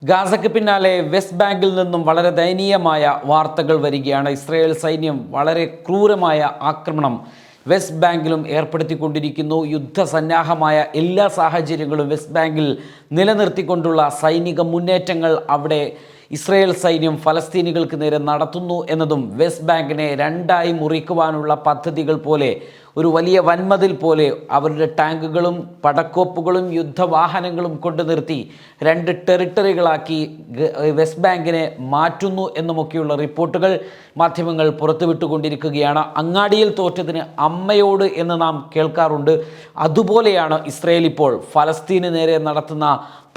ഗാസയ്ക്ക് പിന്നാലെ വെസ്റ്റ് ബാങ്കിൽ നിന്നും വളരെ ദയനീയമായ വാർത്തകൾ വരികയാണ്. ഇസ്രായേൽ സൈന്യം വളരെ ക്രൂരമായ ആക്രമണം വെസ്റ്റ് ബാങ്കിലും ഏർപ്പെടുത്തിക്കൊണ്ടിരിക്കുന്നു. യുദ്ധസന്നാഹമായ എല്ലാ സാഹചര്യങ്ങളും വെസ്റ്റ് ബാങ്കിൽ നിലനിർത്തിക്കൊണ്ടുള്ള സൈനിക മുന്നേറ്റങ്ങൾ അവിടെ ഇസ്രായേൽ സൈന്യം ഫലസ്തീനികൾക്ക് നേരെ നടത്തുന്നു എന്നതും വെസ്റ്റ് ബാങ്കിനെ രണ്ടായി മുറിക്കുവാനുള്ള പദ്ധതികൾ പോലെ ഒരു വലിയ വൻമതിൽ പോലെ അവരുടെ ടാങ്കുകളും പടക്കോപ്പുകളും യുദ്ധവാഹനങ്ങളും കൊണ്ടു നിർത്തി രണ്ട് ടെറിട്ടറികളാക്കി വെസ്റ്റ് ബാങ്കിനെ മാറ്റുന്നു എന്നുമൊക്കെയുള്ള റിപ്പോർട്ടുകൾ മാധ്യമങ്ങൾ പുറത്തുവിട്ടുകൊണ്ടിരിക്കുകയാണ്. അങ്ങാടിയിൽ തോറ്റതിന് അമ്മയോട് എന്ന് നാം കേൾക്കാറുണ്ട്. അതുപോലെയാണ് ഇസ്രായേൽ ഇപ്പോൾ ഫലസ്തീന് നേരെ നടത്തുന്ന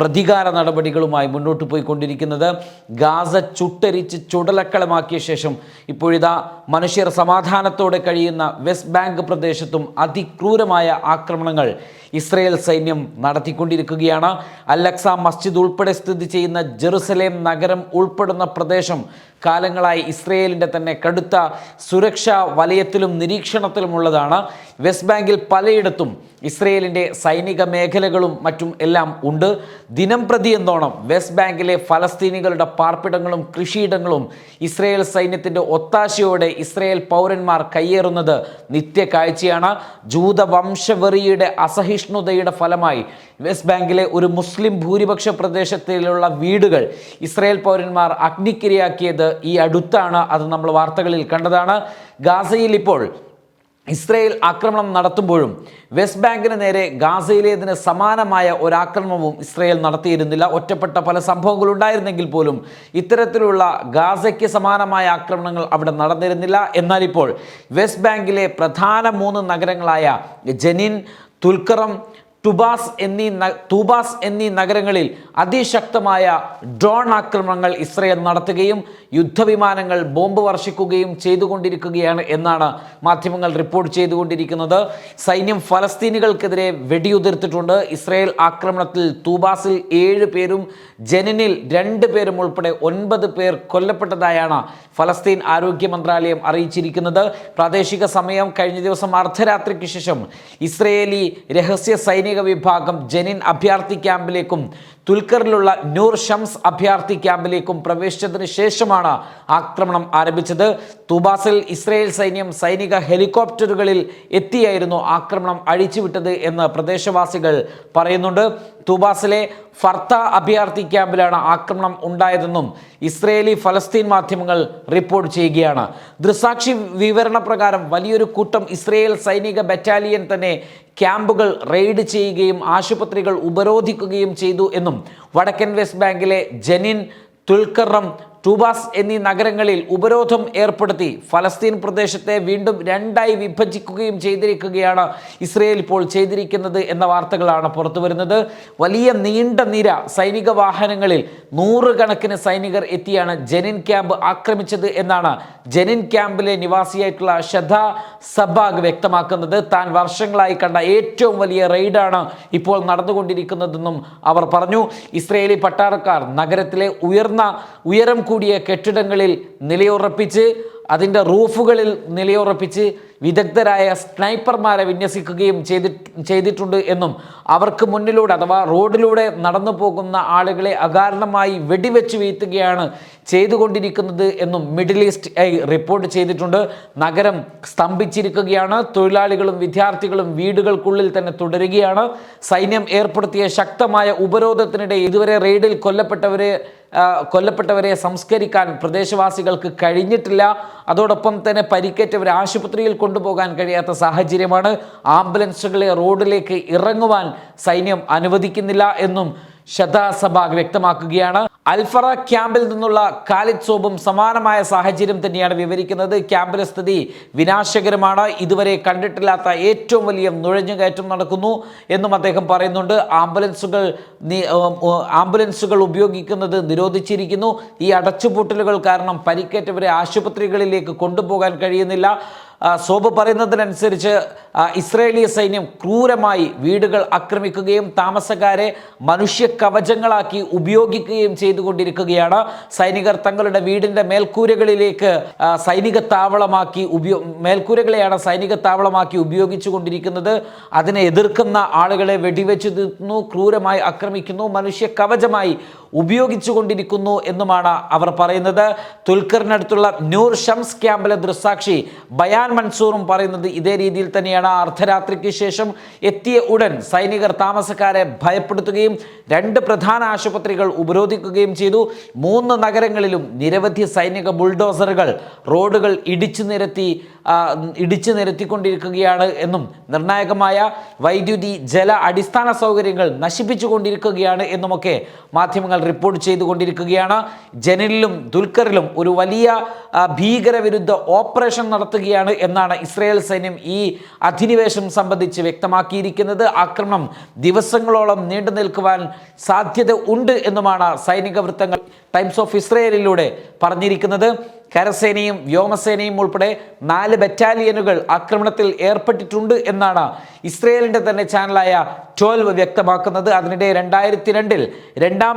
പ്രതികാര നടപടികളുമായി മുന്നോട്ട് പോയിക്കൊണ്ടിരിക്കുന്നത്. ഗാസ ചുട്ടരിച്ച് ചുടലക്കളമാക്കിയ ശേഷം ഇപ്പോഴിതാ മനുഷ്യർ സമാധാനത്തോടെ കഴിയുന്ന വെസ്റ്റ് ബാങ്ക് പ്രദേശത്തും അതിക്രൂരമായ ആക്രമണങ്ങൾ ഇസ്രായേൽ സൈന്യം നടത്തിക്കൊണ്ടിരിക്കുകയാണ്. അൽ-അക്സ മസ്ജിദ് ഉൾപ്പെടെ സ്ഥിതി ചെയ്യുന്ന ജെറുസലേം നഗരം ഉൾപ്പെടുന്ന പ്രദേശം കാലങ്ങളായി ഇസ്രായേലിൻ്റെ തന്നെ കടുത്ത സുരക്ഷാ വലയത്തിലും നിരീക്ഷണത്തിലുമുള്ളതാണ്. വെസ്റ്റ് ബാങ്കിൽ പലയിടത്തും ഇസ്രായേലിൻ്റെ സൈനിക മേഖലകളും മറ്റും എല്ലാം ഉണ്ട്. ദിനം പ്രതി എന്നോണം വെസ്റ്റ് ബാങ്കിലെ ഫലസ്തീനികളുടെ പാർപ്പിടങ്ങളും കൃഷിയിടങ്ങളും ഇസ്രായേൽ സൈന്യത്തിൻ്റെ ഒത്താശയോടെ ഇസ്രായേൽ പൗരന്മാർ കയ്യേറുന്നത് നിത്യ കാഴ്ചയാണ്. ജൂതവംശവെറിയുടെ അസഹിഷ്ണുതയുടെ ഫലമായി വെസ്റ്റ് ബാങ്കിലെ ഒരു മുസ്ലിം ഭൂരിപക്ഷ പ്രദേശത്തിലുള്ള വീടുകൾ ഇസ്രായേൽ പൗരന്മാർ അഗ്നിക്കിരയാക്കിയത് ഈ അടുത്താണ്. അത് നമ്മൾ വാർത്തകളിൽ കണ്ടതാണ്. ഗാസയിൽ ഇപ്പോൾ ഇസ്രായേൽ ആക്രമണം നടത്തുമ്പോഴും വെസ്റ്റ് ബാങ്കിന് നേരെ ഗാസയിലേതിന് സമാനമായ ഒരാക്രമണവും ഇസ്രായേൽ നടത്തിയിരുന്നില്ല. ഒറ്റപ്പെട്ട പല സംഭവങ്ങളുണ്ടായിരുന്നെങ്കിൽ പോലും ഇത്തരത്തിലുള്ള ഗാസയ്ക്ക് സമാനമായ ആക്രമണങ്ങൾ അവിടെ നടന്നിരുന്നില്ല. എന്നാൽ ഇപ്പോൾ വെസ്റ്റ് ബാങ്കിലെ പ്രധാന 3 നഗരങ്ങളായ ജനീൻ, തുൽക്കറം, തൂബാസ് എന്നീ നഗരങ്ങളിൽ അതിശക്തമായ ഡ്രോൺ ആക്രമണങ്ങൾ ഇസ്രായേൽ നടത്തുകയും യുദ്ധവിമാനങ്ങൾ ബോംബ് വർഷിക്കുകയും ചെയ്തുകൊണ്ടിരിക്കുകയാണ് എന്നാണ് മാധ്യമങ്ങൾ റിപ്പോർട്ട് ചെയ്തുകൊണ്ടിരിക്കുന്നത്. സൈന്യം ഫലസ്തീനികൾക്കെതിരെ വെടിയുതിർത്തിട്ടുണ്ട്. ഇസ്രായേൽ ആക്രമണത്തിൽ തൂബാസിൽ 7 പേരും ജനീനിൽ 2 പേരും ഉൾപ്പെടെ 9 പേർ കൊല്ലപ്പെട്ടതായാണ് ഫലസ്തീൻ ആരോഗ്യ മന്ത്രാലയം അറിയിച്ചിരിക്കുന്നത്. പ്രാദേശിക സമയം കഴിഞ്ഞ ദിവസം അർദ്ധരാത്രിക്ക് ശേഷം ഇസ്രായേലി രഹസ്യ സൈനിക വിഭാഗം ജനീൻ അഭയാർത്ഥി ക്യാമ്പിലേക്കും തുൽക്കറിലുള്ള നൂർ ഷംസ് അഭയാർത്ഥി ക്യാമ്പിലേക്കും പ്രവേശിച്ചതിന് ശേഷമാണ് ആക്രമണം ആരംഭിച്ചത്. തൂബാസിൽ ഇസ്രായേൽ സൈന്യം സൈനിക ഹെലികോപ്റ്ററുകളിൽ എത്തിയായിരുന്നു ആക്രമണം അഴിച്ചുവിട്ടത് എന്ന് പ്രദേശവാസികൾ പറയുന്നുണ്ട്. തൂബാസിലെ ഫർത്ത അഭയാർത്ഥി ക്യാമ്പിലാണ് ആക്രമണം ഉണ്ടായതെന്നും ഇസ്രായേലി ഫലസ്തീൻ മാധ്യമങ്ങൾ റിപ്പോർട്ട് ചെയ്യുകയാണ്. ദൃക്സാക്ഷി വിവരണ പ്രകാരം വലിയൊരു കൂട്ടം ഇസ്രായേൽ സൈനിക ബറ്റാലിയൻ തന്നെ ക്യാമ്പുകൾ റെയ്ഡ് ചെയ്യുകയും ആശുപത്രികൾ ഉപരോധിക്കുകയും ചെയ്തു എന്നും വടക്കൻ വെസ്റ്റ് ബാങ്കിലെ ജനീൻ, തുൽക്കറം, തൂബാസ് എന്നീ നഗരങ്ങളിൽ ഉപരോധം ഏർപ്പെടുത്തി ഫലസ്തീൻ പ്രദേശത്തെ വീണ്ടും 2ആയി വിഭജിക്കുകയും ചെയ്തിരിക്കുകയാണ് ഇസ്രായേൽ ഇപ്പോൾ ചെയ്തിരിക്കുന്നത് എന്ന വാർത്തകളാണ് പുറത്തു വരുന്നത്. വലിയ നീണ്ട നിര സൈനിക വാഹനങ്ങളിൽ 100 കണക്കിന് സൈനികർ എത്തിയാണ് ജനീൻ ക്യാമ്പ് ആക്രമിച്ചത് എന്നാണ് ജനീൻ ക്യാമ്പിലെ നിവാസിയായിട്ടുള്ള ഷദ സബാഗ് വ്യക്തമാക്കുന്നത്. താൻ വർഷങ്ങളായി കണ്ട ഏറ്റവും വലിയ റെയ്ഡാണ് ഇപ്പോൾ നടന്നുകൊണ്ടിരിക്കുന്നതെന്നും അവർ പറഞ്ഞു. ഇസ്രായേലി പട്ടാളക്കാർ നഗരത്തിലെ ഉയരം കൂടിയ കെട്ടിടങ്ങളിൽ നിലയുറപ്പിച്ച് അതിൻ്റെ റൂഫുകളിൽ നിലയുറപ്പിച്ച് വിദഗ്ധരായ സ്നൈപ്പർമാരെ വിന്യസിക്കുകയും ചെയ്തിട്ടുണ്ട് എന്നും അവർക്ക് മുന്നിലൂടെ അഥവാ റോഡിലൂടെ നടന്നു പോകുന്ന ആളുകളെ അകാരണമായി വെടിവെച്ച് വീഴ്ത്തുകയാണ് ചെയ്തുകൊണ്ടിരിക്കുന്നത് എന്നും മിഡിൽ ഈസ്റ്റ് ഐ റിപ്പോർട്ട് ചെയ്തിട്ടുണ്ട്. നഗരം സ്തംഭിച്ചിരിക്കുകയാണ്. തൊഴിലാളികളും വിദ്യാർത്ഥികളും വീടുകൾക്കുള്ളിൽ തന്നെ തുടരുകയാണ്. സൈന്യം ഏർപ്പെടുത്തിയ ശക്തമായ ഉപരോധത്തിനിടെ ഇതുവരെ റെയ്ഡിൽ കൊല്ലപ്പെട്ടവരെ സംസ്കരിക്കാൻ പ്രദേശവാസികൾക്ക് കഴിഞ്ഞിട്ടില്ല. അതോടൊപ്പം തന്നെ പരിക്കേറ്റവരെ ആശുപത്രിയിൽ കൊണ്ടുപോകാൻ കഴിയാത്ത സാഹചര്യമാണ്. ആംബുലൻസുകളെ റോഡിലേക്ക് ഇറങ്ങുവാൻ സൈന്യം അനുവദിക്കുന്നില്ല എന്നും ഷദ സബാഗ് വ്യക്തമാക്കുകയാണ്. അൽഫറ ക്യാമ്പിൽ നിന്നുള്ള ഖാലിദ് സോബും സമാനമായ സാഹചര്യം തന്നെയാണ് വിവരിക്കുന്നത്. ക്യാമ്പിലെ സ്ഥിതി വിനാശകരമാണ്. ഇതുവരെ കണ്ടിട്ടില്ലാത്ത ഏറ്റവും വലിയ നുഴഞ്ഞുകയറ്റം നടക്കുന്നു എന്നും അദ്ദേഹം പറയുന്നുണ്ട്. ആംബുലൻസുകൾ ഉപയോഗിക്കുന്നത് നിരോധിച്ചിരിക്കുന്നു. ഈ അടച്ചുപൂട്ടലുകൾ കാരണം പരിക്കേറ്റവരെ ആശുപത്രികളിലേക്ക് കൊണ്ടുപോകാൻ കഴിയുന്നില്ല. സോബ് പറയുന്നതിനനുസരിച്ച് ഇസ്രായേലി സൈന്യം ക്രൂരമായി വീടുകൾ ആക്രമിക്കുകയും താമസക്കാരെ മനുഷ്യ കവചങ്ങളാക്കി ഉപയോഗിക്കുകയും ചെയ്തുകൊണ്ടിരിക്കുകയാണ്. സൈനികർ തങ്ങളുടെ വീടിൻ്റെ മേൽക്കൂരകളിലേക്ക് മേൽക്കൂരകളെയാണ് സൈനിക താവളമാക്കി ഉപയോഗിച്ചു കൊണ്ടിരിക്കുന്നത്. അതിനെ എതിർക്കുന്ന ആളുകളെ വെടിവെച്ച് തീർക്കുന്നു, ക്രൂരമായി ആക്രമിക്കുന്നു, മനുഷ്യ കവചമായി ഉപയോഗിച്ചുകൊണ്ടിരിക്കുന്നു എന്നുമാണ് അവർ പറയുന്നത്. തുൽക്കറിനടുത്തുള്ള നൂർ ഷംസ് ക്യാമ്പിലെ ദൃക്സാക്ഷി ബയാൻ മൻസൂറും പറയുന്നത് ഇതേ രീതിയിൽ തന്നെയാണ്. അർദ്ധരാത്രിക്ക് ശേഷം എത്തിയ ഉടൻ സൈനികർ താമസക്കാരെ ഭയപ്പെടുത്തുകയും 2 പ്രധാന ആശുപത്രികൾ ഉപരോധിക്കുകയും ചെയ്തു. 3 നഗരങ്ങളിലും നിരവധി സൈനിക ബുൾഡോസറുകൾ റോഡുകൾ ഇടിച്ചു നിരത്തിക്കൊണ്ടിരിക്കുകയാണ് എന്നും നിർണായകമായ വൈദ്യുതി, ജല, അടിസ്ഥാന സൗകര്യങ്ങൾ നശിപ്പിച്ചുകൊണ്ടിരിക്കുകയാണ് എന്നുമൊക്കെ മാധ്യമങ്ങൾ റിപ്പോർട്ട് ചെയ്തുകൊണ്ടിരിക്കുകയാണ്. ജനലിലും ദുൽഖറിലും ഒരു വലിയ ഭീകരവിരുദ്ധ ഓപ്പറേഷൻ നടത്തുകയാണ് എന്നാണ് ഇസ്രായേൽ സൈന്യം ഈ അധിനിവേശം സംബന്ധിച്ച് വ്യക്തമാക്കിയിരിക്കുന്നത്. ആക്രമണം ദിവസങ്ങളോളം നീണ്ടു നിൽക്കുവാൻ സാധ്യത ഉണ്ട് എന്നുമാണ് സൈനിക വൃത്തങ്ങൾ ടൈംസ് ഓഫ് ഇസ്രായേലിലൂടെ പറഞ്ഞിരിക്കുന്നത്. കരസേനയും വ്യോമസേനയും ഉൾപ്പെടെ 4 ബറ്റാലിയനുകൾ ആക്രമണത്തിൽ ഏർപ്പെട്ടിട്ടുണ്ട് എന്നാണ് ഇസ്രയേലിൻ്റെ തന്നെ ചാനലായ 12 വ്യക്തമാക്കുന്നത്. അതിനിടെ 2002 രണ്ടാം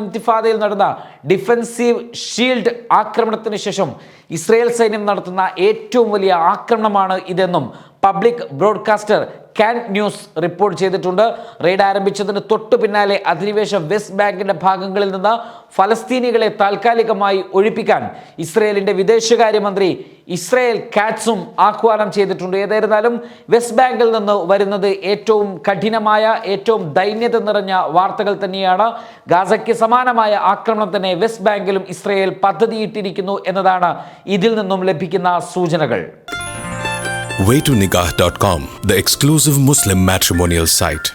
ഇൻതിഫാദയിൽ നടന്ന ഡിഫൻസീവ് ഷീൽഡ് ആക്രമണത്തിന് ശേഷം ഇസ്രയേൽ സൈന്യം നടത്തുന്ന ഏറ്റവും വലിയ ആക്രമണമാണ് ഇതെന്നും public broadcaster Kan news report ചെയ്തിട്ടുണ്ട്. റെയ്ഡ് ആരംഭിച്ചതിന് തൊട്ടു പിന്നാലെ അധിനിവേശ വെസ്റ്റ് ബാങ്കിന്റെ ഭാഗങ്ങളിൽ നിന്ന് ഫലസ്തീനികളെ താൽക്കാലികമായി ഒഴിപ്പിക്കാൻ ഇസ്രയേലിന്റെ വിദേശകാര്യമന്ത്രി ഇസ്രായേൽ കാറ്റ്സും ആഹ്വാനം ചെയ്തിട്ടുണ്ട്. ഏതായിരുന്നാലും വെസ്റ്റ് ബാങ്കിൽ നിന്ന് വരുന്നത് ഏറ്റവും കഠിനമായ, ഏറ്റവും ദൈന്യത നിറഞ്ഞ വാർത്തകൾ തന്നെയാണ്. ഗാസയ്ക്ക് സമാനമായ ആക്രമണം തന്നെ വെസ്റ്റ് ബാങ്കിലും ഇസ്രായേൽ പദ്ധതിയിട്ടിരിക്കുന്നു എന്നതാണ് ഇതിൽ നിന്നും ലഭിക്കുന്ന സൂചനകൾ. Waytonikah.com, the exclusive Muslim matrimonial site.